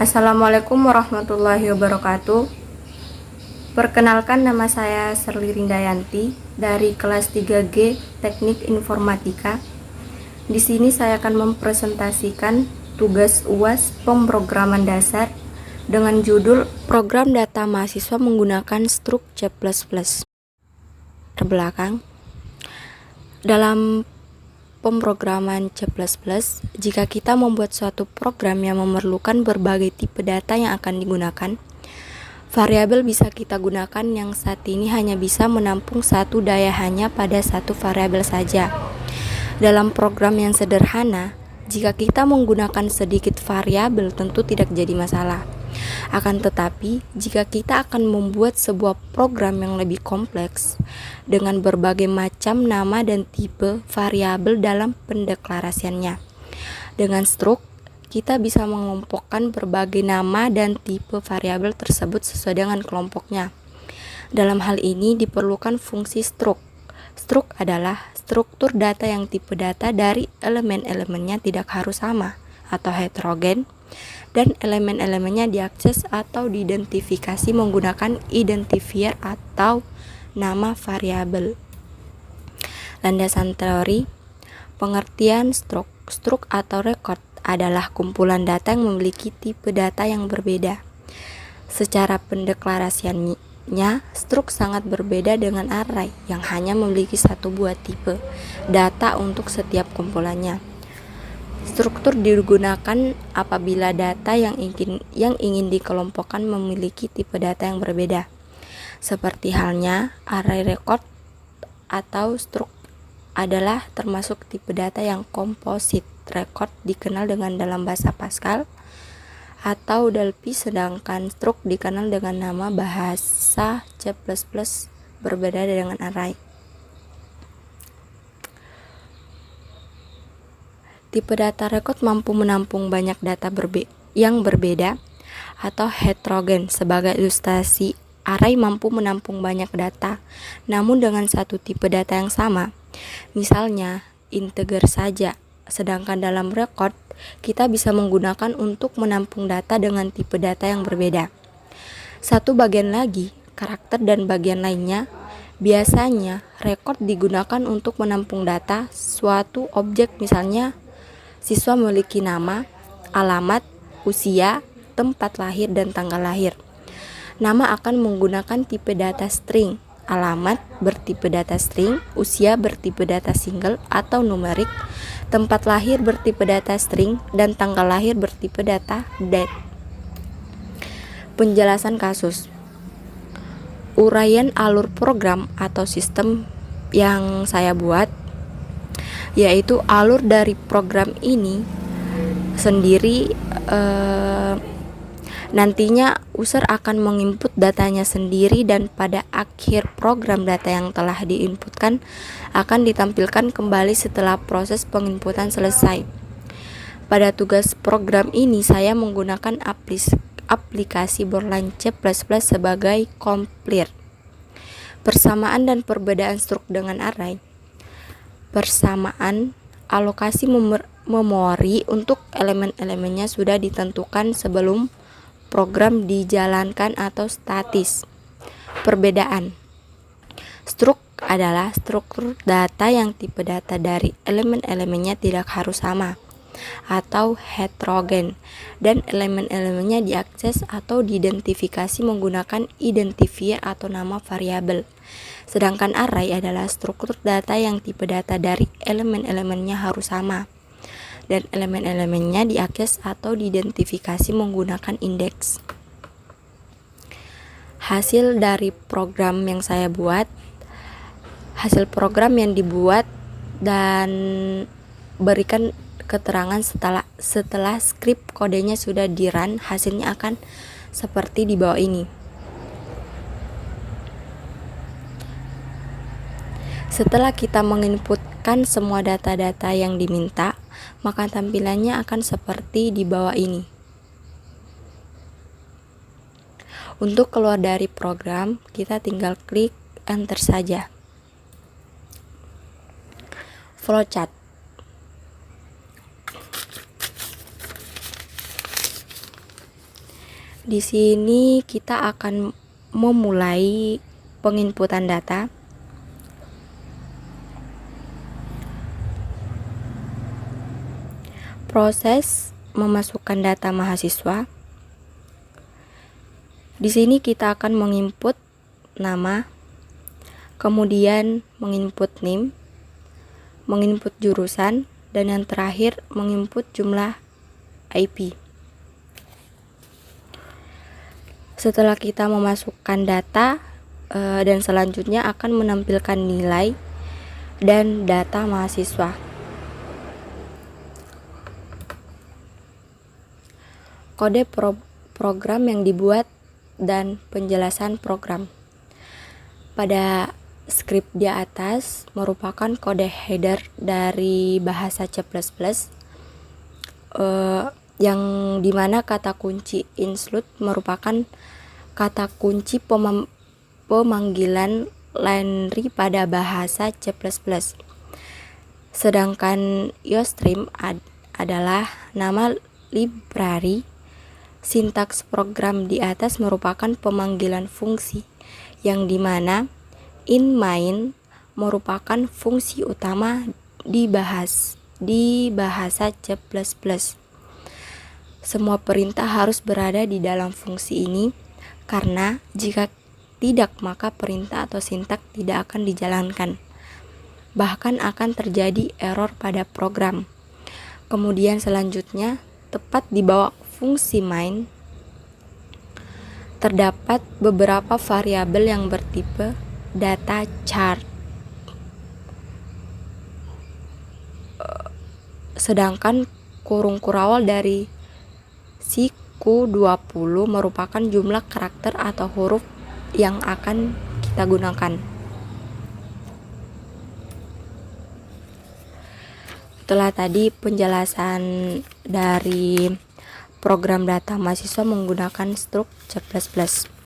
Assalamualaikum warahmatullahi wabarakatuh. Perkenalkan, nama saya Serli Rindayanti dari kelas 3G Teknik Informatika. Di sini saya akan mempresentasikan tugas UAS pemrograman dasar dengan judul Program Data Mahasiswa Menggunakan Struk C++. Terbelakang, dalam pemrograman C++, jika kita membuat suatu program yang memerlukan berbagai tipe data yang akan digunakan, variabel bisa kita gunakan yang saat ini hanya bisa menampung satu daya hanya pada satu variabel saja. Dalam program yang sederhana, jika kita menggunakan sedikit variabel tentu tidak jadi masalah. Akan tetapi, jika kita akan membuat sebuah program yang lebih kompleks dengan berbagai macam nama dan tipe variabel dalam pendeklarasiannya, dengan struk kita bisa mengelompokkan berbagai nama dan tipe variabel tersebut sesuai dengan kelompoknya. Dalam hal ini diperlukan fungsi struk. Struk adalah struktur data yang tipe data dari elemen-elemennya tidak harus sama atau heterogen, dan elemen-elemennya diakses atau diidentifikasi menggunakan identifier atau nama variabel. Landasan teori, pengertian struk. Struk atau record adalah kumpulan data yang memiliki tipe data yang berbeda. Secara pendeklarasiannya, struk sangat berbeda dengan array yang hanya memiliki satu buah tipe data untuk setiap kumpulannya. Struktur digunakan apabila data yang ingin dikelompokkan memiliki tipe data yang berbeda. Seperti halnya array record atau struk adalah termasuk tipe data yang komposit. Record dikenal dengan dalam bahasa Pascal atau Delphi, sedangkan struk dikenal dengan nama bahasa C++ berbeda dengan array. Tipe data record mampu menampung banyak data yang berbeda atau heterogen. Sebagai ilustrasi, array mampu menampung banyak data namun dengan satu tipe data yang sama, misalnya integer saja. Sedangkan dalam record, kita bisa menggunakan untuk menampung data dengan tipe data yang berbeda. Satu bagian lagi, karakter dan bagian lainnya. Biasanya, record digunakan untuk menampung data suatu objek, misalnya siswa memiliki nama, alamat, usia, tempat lahir, dan tanggal lahir. Nama akan menggunakan tipe data string, alamat bertipe data string, usia bertipe data single atau numerik, tempat lahir bertipe data string, dan tanggal lahir bertipe data date. Penjelasan kasus. Uraian alur program atau sistem yang saya buat, yaitu alur dari program ini sendiri nantinya user akan menginput datanya sendiri, dan pada akhir program data yang telah diinputkan akan ditampilkan kembali setelah proses penginputan selesai. Pada tugas program ini saya menggunakan aplikasi Borland C++ sebagai compiler. Persamaan dan perbedaan struk dengan array. Persamaan, alokasi memori untuk elemen-elemennya sudah ditentukan sebelum program dijalankan atau statis. Perbedaan. Struk adalah struktur data yang tipe data dari elemen-elemennya tidak harus sama atau heterogen, dan elemen-elemennya diakses atau diidentifikasi menggunakan identifier atau nama variabel. Sedangkan array adalah struktur data yang tipe data dari elemen-elemennya harus sama, dan elemen-elemennya diakses atau diidentifikasi menggunakan indeks. Hasil dari program yang saya buat, hasil program yang dibuat dan berikan keterangan setelah skrip kodenya sudah di-run, hasilnya akan seperti di bawah ini. Setelah kita menginputkan semua data-data yang diminta, maka tampilannya akan seperti di bawah ini. Untuk keluar dari program, kita tinggal klik enter saja. flowchart. Di sini kita akan memulai penginputan data. Proses memasukkan data mahasiswa. Di sini kita akan menginput nama, kemudian menginput NIM, menginput jurusan, dan yang terakhir menginput jumlah IP. Setelah kita memasukkan data dan selanjutnya akan menampilkan nilai dan data mahasiswa. Kode program yang dibuat dan penjelasan program. Pada skrip di atas merupakan kode header dari bahasa C++, yang dimana kata kunci include merupakan kata kunci pemanggilan Landry pada bahasa C++. Sedangkan IOStream adalah nama library. Sintaks program di atas merupakan pemanggilan fungsi, yang dimana in main merupakan fungsi utama di bahasa C++. Semua perintah harus berada di dalam fungsi ini, karena jika tidak maka perintah atau sintaks tidak akan dijalankan. Bahkan akan terjadi error pada program. Kemudian selanjutnya, tepat di bawah fungsi main, terdapat beberapa variabel yang bertipe data chart. Sedangkan kurung kurawal dari si Q20 merupakan jumlah karakter atau huruf yang akan kita gunakan. Setelah tadi penjelasan dari program data mahasiswa menggunakan struk C++.